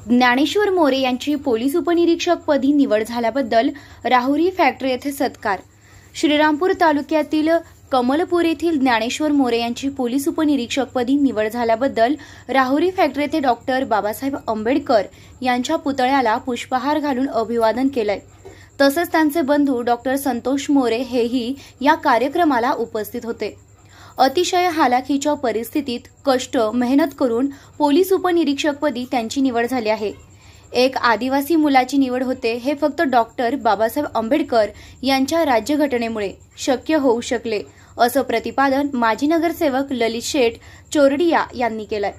ज्ञानेश्वर मोरे यांची पोलीस उपनिरीक्षकपदी निवड झाल्याबद्दल राहुरी फॅक्टरी येथे सत्कार। श्रीरामपूर तालुक्यातील कमलपूर येथील ज्ञानेश्वर मोरे यांची पोलीस उपनिरीक्षकपदी निवड झाल्याबद्दल राहुरी फॅक्टरी येथे डॉक्टर बाबासाहेब आंबेडकर यांच्या पुतळ्याला पुष्पहार घालून अभिवादन केलंय। तसेच त्यांचे बंधू डॉक्टर संतोष मोरे हेही या कार्यक्रमाला उपस्थित होते। अतिशय हालाखीच्या परिस्थितीत कष्ट मेहनत करून पोलीस उपनिरीक्षकपदी त्यांची निवड झाली आहे। एक आदिवासी मुलाची निवड होते हे फक्त डॉक्टर बाबासाहेब आंबेडकर यांच्या राज्यघटनेमुळे शक्य होऊ शकले, असं प्रतिपादन माजी नगरसेवक ललित शेठ चोरडिया यांनी केलंय।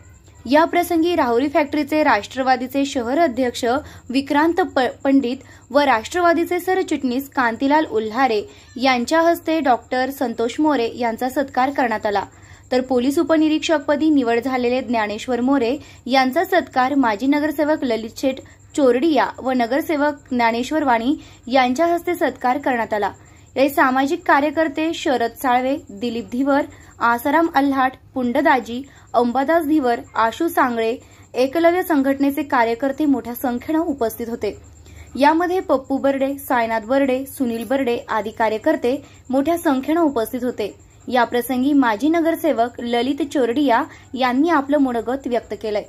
या प्रसंगी राहुरी फॅक्टरीचे राष्ट्रवादीचे शहर अध्यक्ष विक्रांत पंडित व राष्ट्रवादीचे सरचिटणीस कांतीलाल उल्हारे यांच्या हस्ते डॉक्टर संतोष मोरे यांचा सत्कार करण्यात आला। तर पोलीस उपनिरीक्षकपदी निवड झालेले ज्ञानेश्वर मोरे यांचा सत्कार माजी नगरसेवक ललित शेठ चोरडिया व नगरसेवक ज्ञानेश्वर वाणी यांच्या हस्ते सत्कार करण्यात आला। हे सामाजिक कार्यकर्ते शरद साळवे, दिलीप धीवर, आसाराम अल्हाट, पुंडदाजी, अंबादास धीवर, आशू सांगळे, एकलव्य संघटनेचे कार्यकर्ते मोठ्या संख्येने उपस्थित होते। यामध्ये पप्पू बर्डे, सायनाथ बर्डे, सुनील बर्डे आदी कार्यकर्ते मोठ्या संख्येने उपस्थित होते। या प्रसंगी माजी नगरसेवक ललित चोरडिया यांनी आपलं मनोगत व्यक्त केलंय।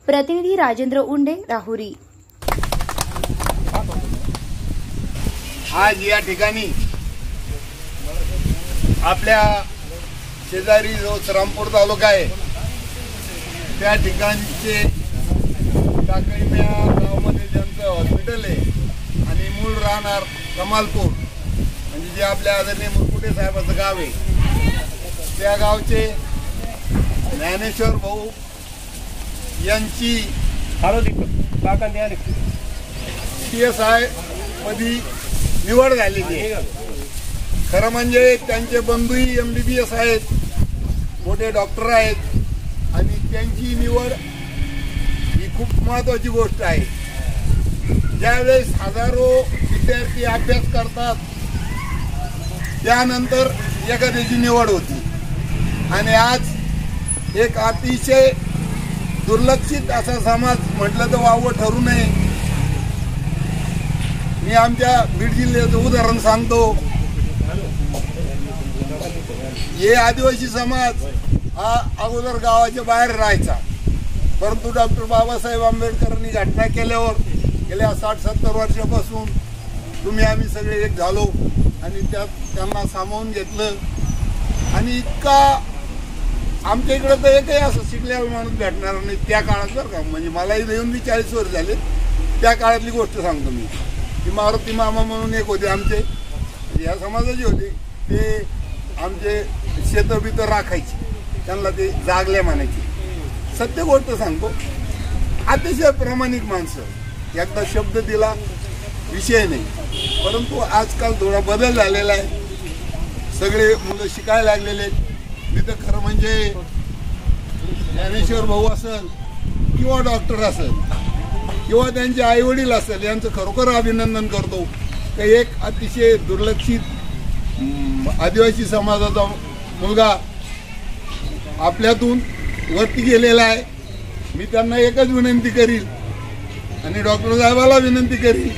प्रतिनिधी राजेंद्र उंडे, राहुरी। आज या ठिकाणी आपल्या शेजारी जो श्रीरामपूर तालुका आहे त्या ठिकाणचे टाकळीम्या गावामध्ये ज्यांचं हॉस्पिटल आहे आणि मूळ राहणार कमालपूर म्हणजे जे आपल्या आदरणीय मुरकुटे साहेबांचं गाव आहे त्या गावचे ज्ञानेश्वर भाऊ यांची PSI पदी निवड झालेली आहे। खरं म्हणजे त्यांचे बंधूही MBBS आहेत, मोठे डॉक्टर आहेत आणि त्यांची निवड ही खूप महत्वाची गोष्ट आहे। ज्यावेळेस हजारो विद्यार्थी अभ्यास करतात त्यानंतर एखाद्याची निवड होती आणि आज एक अतिशय दुर्लक्षित असा समाज म्हटलं तर वावं ठरू नये। मी आमच्या बीड जिल्ह्याचं उदाहरण सांगतो। हे आदिवासी समाज हा अगोदर गावाच्या बाहेर राहायचा, परंतु डॉक्टर बाबासाहेब आंबेडकरांनी घटना केल्यावर गेल्या 60-70 वर्षापासून तुम्ही आम्ही सगळे एक झालो आणि त्यांना सामावून घेतलं आणि इतका आमच्या इकडे तर एकही असं शिकलेला माणूस भेटणार नाही त्या काळात बरं का। म्हणजे मलाही येऊन 40 वर्ष झाले, त्या काळातली गोष्ट सांगतो मी की मारुती मामा म्हणून एक होते आमचे, या समाजाचे होते, ते आमचे शेतं बितं राखायचे, त्यांना ते जागल्या म्हणायचे। सत्य गोष्ट सांगतो, अतिशय प्रामाणिक माणसं, एकदा शब्द दिला विषय नाही। परंतु आजकाल थोडा बदल झालेला आहे, सगळे मुलं शिकायला लागलेले आहेत। मी तर खरं म्हणजे ज्ञानेश्वर भाऊ असेल किंवा डॉक्टर असेल किंवा त्यांचे आई वडील असेल यांचं खरोखर अभिनंदन करतो की एक अतिशय दुर्लक्षित आदिवासी समाजाचा मुलगा आपल्यातून वरती गेलेला आहे। मी त्यांना एकच विनंती करील आणि डॉक्टर साहेबाला विनंती करील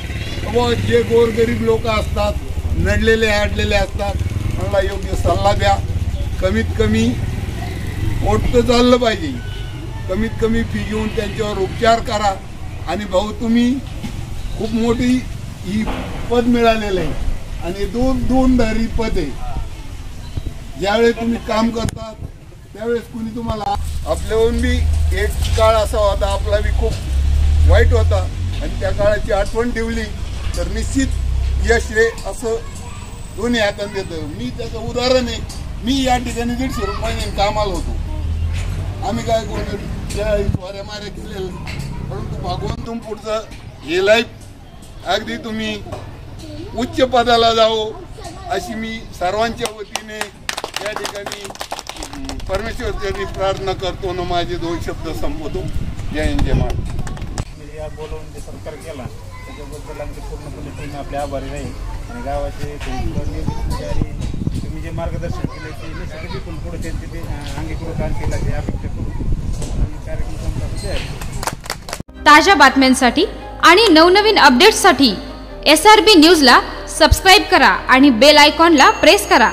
व जे गोरगरीब लोक असतात, नडलेले आडलेले असतात, त्यांना योग्य सल्ला द्या। कमीत कमी पोट तर चाललं पाहिजे, कमीत कमी फी घेऊन त्यांच्यावर उपचार करा। आणि भाऊ तुम्ही खूप मोठी ही पद मिळालेलं आहे आणि दोन धारी पद आहे। ज्यावेळेस तुम्ही काम करतात त्यावेळेस कुणी तुम्हाला आपल्याहून बी एक काळ असा होता, आपला बी खूप वाईट होता आणि त्या काळाची आठवण ठेवली तर निश्चित यश रे असं दोन्ही हाताने देतं। मी त्याचं उदाहरण आहे, मी या ठिकाणी 150 रुपयांनी कामाला होतो, आम्ही काय करतो वाऱ्या माऱ्या केलेलं, परंतु भगवंतून पुढचं हे लाईफ अगदी तुम्ही उच्च पदाला जाओ अशी मी सर्वांच्या वतीने या ठिकाणी परमेश्वराची प्रार्थना करतो ना माझे 2 शब्द संपवतो। जय हिंद, जय महाराष्ट्र। या बोलवून जे सत्कार केला त्याच्याबद्दल आमचे पूर्णपणे आपले आभारी राहील आणि गावाचे तुम्ही जे मार्गदर्शन केले ते निश्चितच पण पुढे त्यांचे ते अंगीकृत आणतील अशी अपेक्षा करू। कार्यक्रम संपला. ताज्या बातम्यांसाठी आणि नवनवीन अपडेट्ससाठी SRB न्यूजला सबस्क्राईब करा आणि बेल आयकॉनला प्रेस करा।